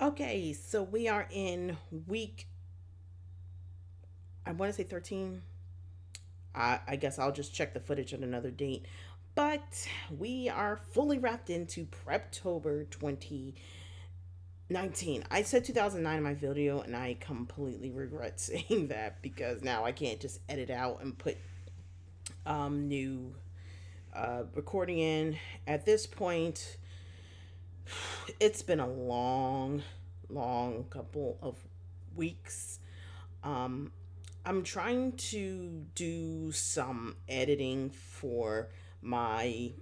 Okay, so we are in week, I want to say 13. I guess I'll just check the footage at another date. But we are fully wrapped into Preptober 2019. I said 2009 in my video, and I completely regret saying that because now I can't just edit out and put new recording in. At this point, it's been a long couple of weeks. Um, I'm trying to do some editing for my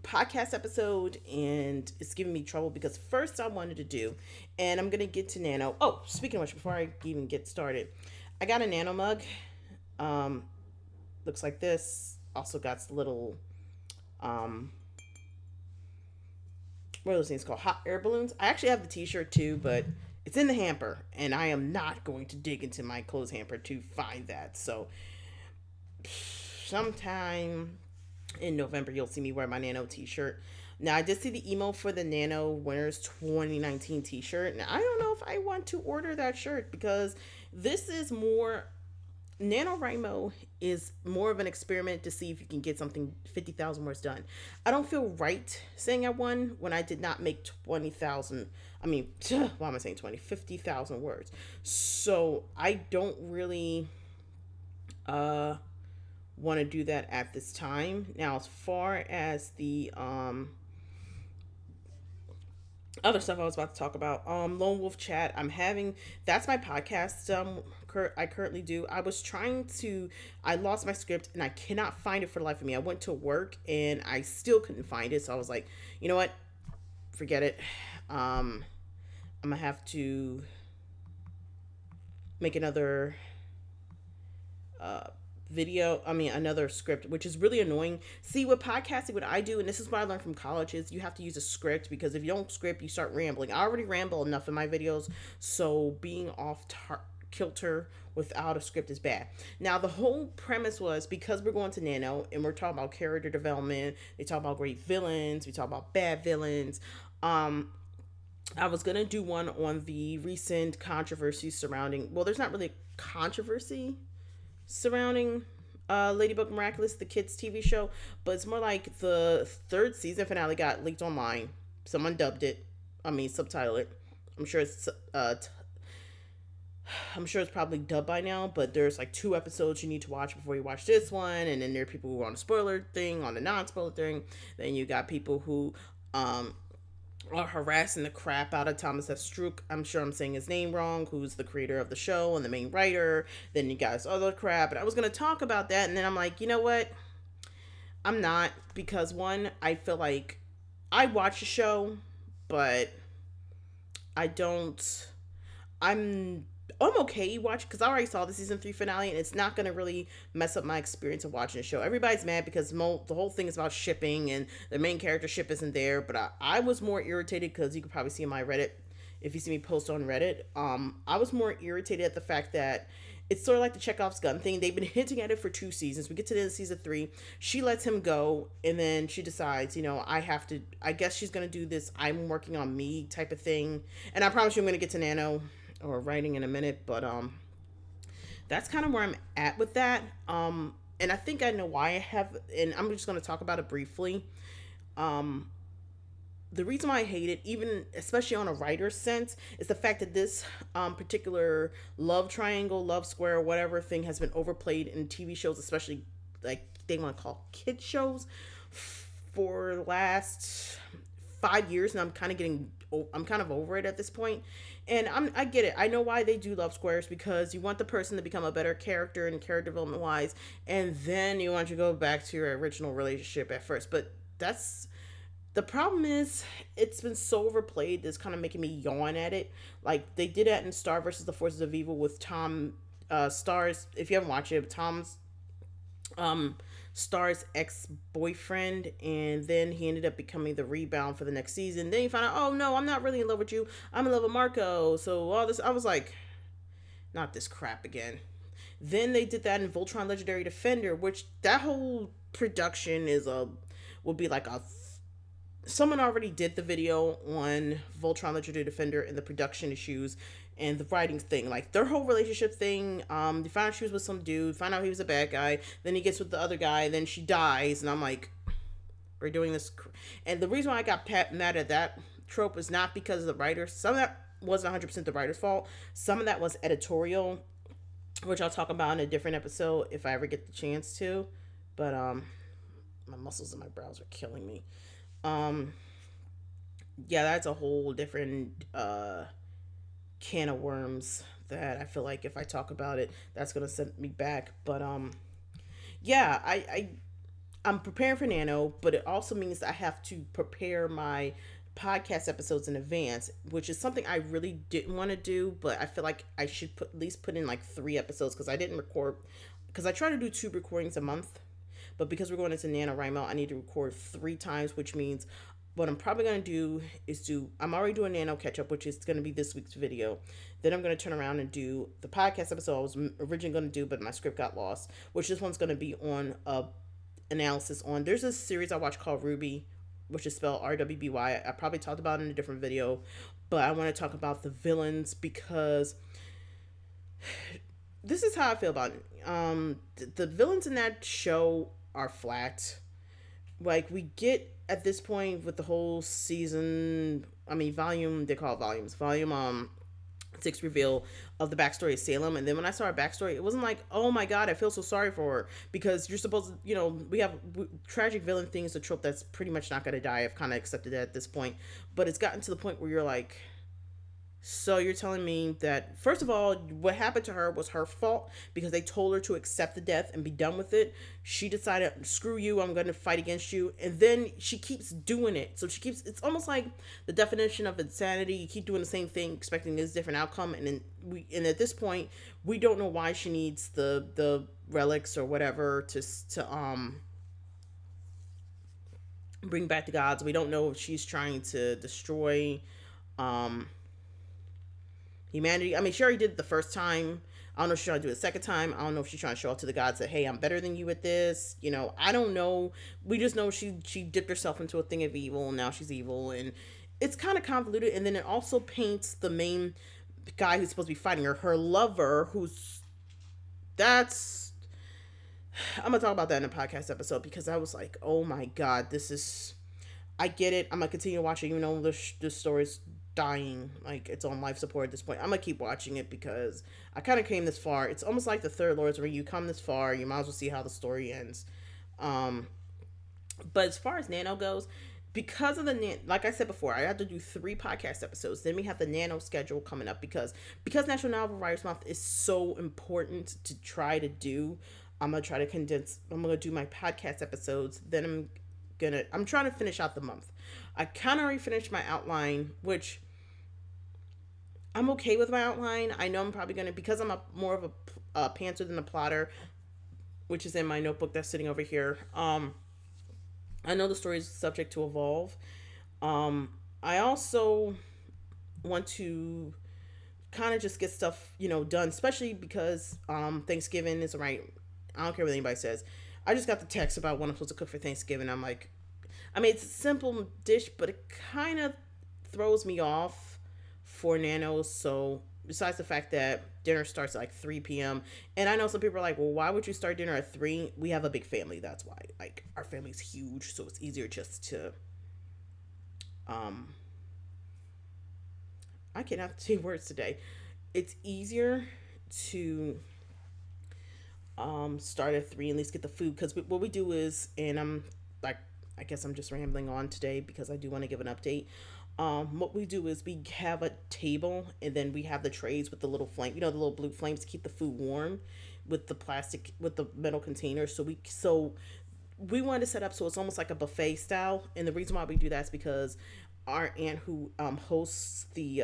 podcast episode, and it's giving me trouble because first I wanted to do, and I'm gonna get to Nano. Oh, speaking of which, before I even get started, I got a Nano mug. Um, Looks like this. Also got little um what are those things called? Hot air balloons. I actually have the T-shirt too, but it's in the hamper, and I am not going to dig into my clothes hamper to find that. So sometime in November, you'll see me wear my Nano T-shirt. Now, I did see the email for the Nano Winners 2019 T-shirt, and I don't know if I want to order that shirt because this is more NaNoWriMo is more of an experiment to see if you can get something 50,000 words done. I don't feel right saying I won when I did not make 20,000. I mean, why am I saying 20? 50,000 words. So I don't really uh, want to do that at this time. Now, as far as the other stuff I was about to talk about. Lone Wolf Chat. I'm having that's my podcast. I currently do. I lost my script and I cannot find it for the life of me. I went to work and I still couldn't find it. So I was like, you know what? Forget it. I'm gonna have to make another uh another script, which is really annoying. See, with podcasting, what I do, and this is what I learned from college, is you have to use a script because if you don't script, you start rambling. I already ramble enough in my videos, so being off kilter without a script is bad. Now, the whole premise was because we're going to Nano and we're talking about character development, they talk about great villains, we talk about bad villains. I was gonna do one on the recent controversy surrounding. Well, there's not really controversy surrounding Ladybug Miraculous, the kids' TV show, but it's more like the third season finale got leaked online. Someone dubbed it. I mean, subtitled it. I'm sure it's I'm sure it's probably dubbed by now, but there's like two episodes you need to watch before you watch this one, and then there are people who are on a spoiler thing, on a non-spoiler thing. Then you got people who are harassing the crap out of Thomas F. Strook. I'm sure I'm saying his name wrong, who's the creator of the show and the main writer. Then you guys other crap. And I was gonna talk about that, and then I'm like, you know what? I'm not, because one, I feel like I watch a show, but I don't I'm I'm okay watching because I already saw the season 3 finale, and it's not gonna really mess up my experience of watching the show. Everybody's mad because the whole thing is about shipping, and the main character ship isn't there. But I was more irritated because you could probably see in my Reddit, if you see me post on Reddit. I was more irritated at the fact that it's sort of like the Chekhov's gun thing. They've been hinting at it for 2 seasons. We get to the end of season 3. She lets him go, and then she decides, I have to. I guess she's gonna do this I'm working on me type of thing. And I promise you, I'm gonna get to Nano or writing in a minute, but that's kind of where I'm at with that. And I think I know why I have, and I'm just going to talk about it briefly. um the reason why I hate it, even especially on a writer's sense, is the fact that this particular love triangle, love square, whatever thing has been overplayed in TV shows, especially like they want to call kid shows, for the last 5 years, and I'm kind of over it at this point. And I get it. I know why they do love squares, because you want the person to become a better character and character development wise, and then you want to go back to your original relationship at first. But that's the problem is it's been so overplayed. That's kind of making me yawn at it. Like they did that in Star versus the Forces of Evil with Tom Star's. If you haven't watched it, Tom's um Star's ex-boyfriend, and then he ended up becoming the rebound for the next season. Then you find out, oh no, I'm not really in love with you, I'm in love with Marco. So all this, I was like, not this crap again. Then they did that in Voltron Legendary Defender, which that whole production is a would be like a someone already did the video on Voltron Legendary Defender and the production issues and the writing thing. Like their whole relationship thing. They found out she was with some dude, found out he was a bad guy, then he gets with the other guy, then she dies, and I'm like, we're doing this. And the reason why I got mad at that trope is not because of the writers. Some of that wasn't 100% the writer's fault. Some of that was editorial, which I'll talk about in a different episode if I ever get the chance to. But my muscles in my brows are killing me. Um, yeah, that's a whole different can of worms that I feel like if I talk about it, that's gonna send me back. But yeah, I'm preparing for Nano, but it also means I have to prepare my podcast episodes in advance, which is something I really didn't want to do, but I feel like I should at least put in like 3 episodes because I didn't record, because I try to do 2 recordings a month, but because we're going into NaNoWriMo, I need to record 3 times, which means what I'm probably going to do is I'm already doing Nano catch up, which is going to be this week's video. Then I'm going to turn around and do the podcast episode I was originally going to do, but my script got lost, which this one's going to be on a analysis on. There's a series I watch called RWBY, which is spelled RWBY. I probably talked about it in a different video, but I want to talk about the villains because this is how I feel about it. The villains in that show are flat. Like we get at this point with the whole season, I mean volume, they call it volumes. Volume 6 reveal of the backstory of Salem, and then when I saw her backstory, it wasn't like, oh my god, I feel so sorry for her, because you're supposed to, we have tragic villain things, a trope that's pretty much not going to die. I've kind of accepted that at this point, but it's gotten to the point where you're like, so you're telling me that, first of all, what happened to her was her fault because they told her to accept the death and be done with it. She decided, screw you, I'm going to fight against you. And then she keeps doing it. So it's almost like the definition of insanity. You keep doing the same thing, expecting this different outcome. And at this point, we don't know why she needs the relics or whatever to bring back the gods. We don't know if she's trying to destroy, humanity. I mean, she already did it the first time. I don't know if she's trying to do it the second time. I don't know if she's trying to show off to the gods that, hey, I'm better than you at this. I don't know. We just know she dipped herself into a thing of evil, and now she's evil. And it's kind of convoluted. And then it also paints the main guy who's supposed to be fighting her lover, that's... I'm going to talk about that in a podcast episode, because I was like, oh my god, this is... I get it. I'm going to continue watching, even though this story's dying, like it's on life support at this point. I'm gonna keep watching it because I kind of came this far. It's almost like the third Lord's where you come this far, you might as well see how the story ends. But as far as Nano goes, because of like I said before, I have to do 3 podcast episodes. Then we have the Nano schedule coming up because National Novel Writers Month is so important to try to do. I'm gonna try to condense. I'm gonna do my podcast episodes. Then I'm trying to finish out the month. I kind of already finished my outline, which I'm okay with my outline. I know I'm probably going to, because I'm more of a pantser than a plotter, which is in my notebook that's sitting over here. I know the story is subject to evolve. I also want to kind of just get stuff, done, especially because Thanksgiving is right. I don't care what anybody says. I just got the text about what I'm supposed to cook for Thanksgiving. I'm like, it's a simple dish, but it kind of throws me off for Nano. So besides the fact that dinner starts at like 3 p.m. And I know some people are like, well, why would you start dinner at 3? We have a big family. That's why. Like, our family's huge. So it's easier just to, I cannot say words today. It's easier to start at 3 and at least get the food, because what we do is, and I'm like, I guess I'm just rambling on today because I do want to give an update. What we do is we have a table, and then we have the trays with the little flame, the little blue flames to keep the food warm, with the metal containers. So we wanted to set up so it's almost like a buffet style. And the reason why we do that is because our aunt who hosts the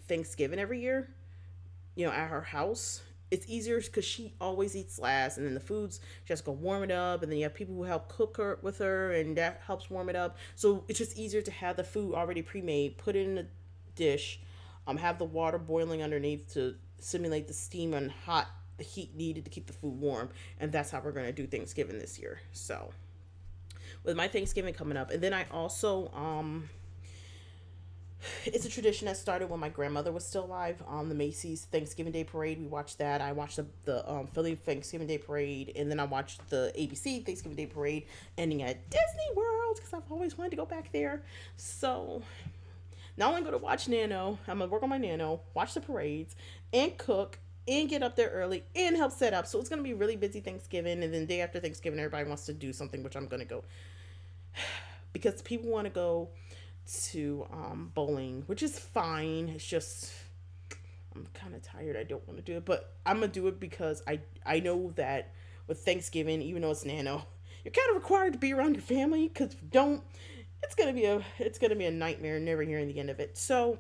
Thanksgiving every year, at her house, it's easier because she always eats last, and then the foods, she has to go warm it up, and then you have people who help cook with her, and that helps warm it up. So it's just easier to have the food already pre-made, put it in a dish, have the water boiling underneath to simulate the steam and the heat needed to keep the food warm. And that's how we're going to do Thanksgiving this year. So with my Thanksgiving coming up. And then I also it's a tradition that started when my grandmother was still alive. The Macy's Thanksgiving Day Parade. We watched that. I watched the Philly Thanksgiving Day Parade, and then I watched the ABC Thanksgiving Day Parade, ending at Disney World because I've always wanted to go back there. So not only going to watch Nano, I'm gonna work on my Nano, watch the parades, and cook, and get up there early, and help set up. So it's gonna be really busy Thanksgiving, and then day after Thanksgiving, everybody wants to do something, which I'm gonna go because people want to go to bowling, which is fine. It's just I'm kind of tired. I don't want to do it, but I'm gonna do it because I know that with Thanksgiving, even though it's Nano, you're kind of required to be around your family because don't. It's gonna be a nightmare never hearing the end of it. So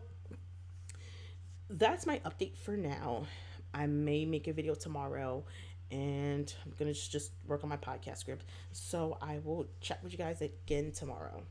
that's my update for now. I may make a video tomorrow, and I'm gonna just work on my podcast script. So I will chat with you guys again tomorrow.